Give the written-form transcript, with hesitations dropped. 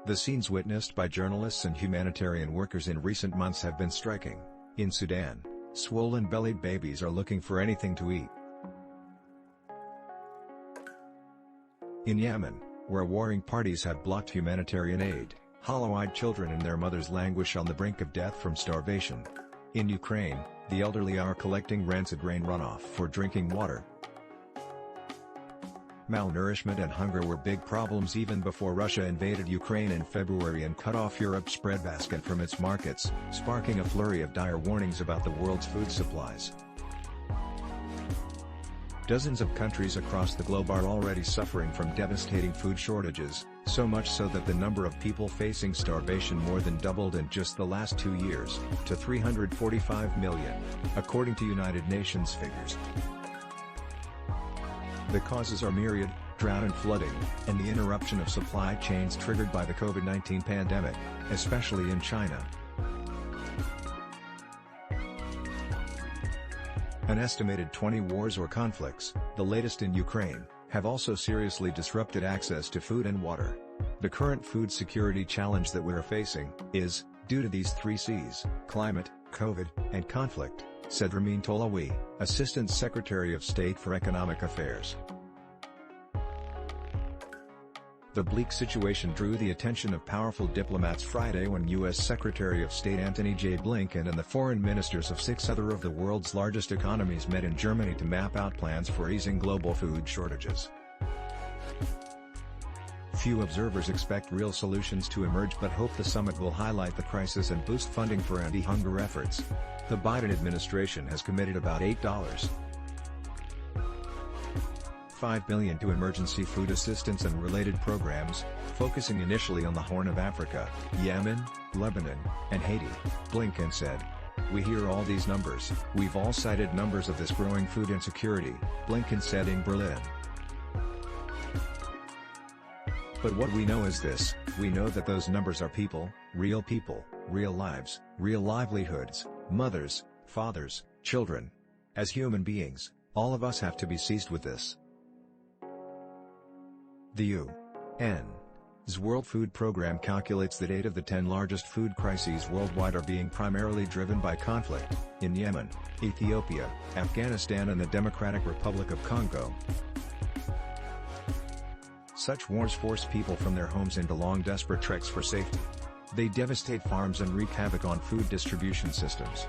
The scenes witnessed by journalists and humanitarian workers in recent months have been striking. In Sudan, swollen-bellied babies are looking for anything to eat. In Yemen, where warring parties have blocked humanitarian aid, hollow-eyed children and their mothers languish on the brink of death from starvation. In Ukraine, the elderly are collecting rancid rain runoff for drinking water. Malnourishment and hunger were big problems even before Russia invaded Ukraine in February and cut off Europe's breadbasket from its markets, sparking a flurry of dire warnings about the world's food supplies. Dozens of countries across the globe are already suffering from devastating food shortages, so much so that the number of people facing starvation more than doubled in just the last 2 years, to 345 million, according to United Nations figures. The causes are myriad: drought and flooding, and the interruption of supply chains triggered by the COVID-19 pandemic, especially in China. An estimated 20 wars or conflicts, the latest in Ukraine, have also seriously disrupted access to food and water. The current food security challenge that we are facing is due to these 3 C's: climate, COVID, and conflict, said Ramin Toloui, Assistant Secretary of State for Economic Affairs. The bleak situation drew the attention of powerful diplomats Friday when U.S. Secretary of State Antony J. Blinken and the foreign ministers of 6 other of the world's largest economies met in Germany to map out plans for easing global food shortages. Few observers expect real solutions to emerge but hope the summit will highlight the crisis and boost funding for anti-hunger efforts. The Biden administration has committed about $8.5 billion to emergency food assistance and related programs, focusing initially on the Horn of Africa, Yemen, Lebanon, and Haiti, Blinken said. "We hear all these numbers. We've all cited numbers of this growing food insecurity," Blinken said in Berlin. "But what we know is this: we know that those numbers are people, real lives, real livelihoods, mothers, fathers, children. As human beings, all of us have to be seized with this." The UN's World Food Programme calculates that 8 of the 10 largest food crises worldwide are being primarily driven by conflict, in Yemen, Ethiopia, Afghanistan and the Democratic Republic of Congo. Such wars force people from their homes into long desperate treks for safety. They devastate farms and wreak havoc on food distribution systems.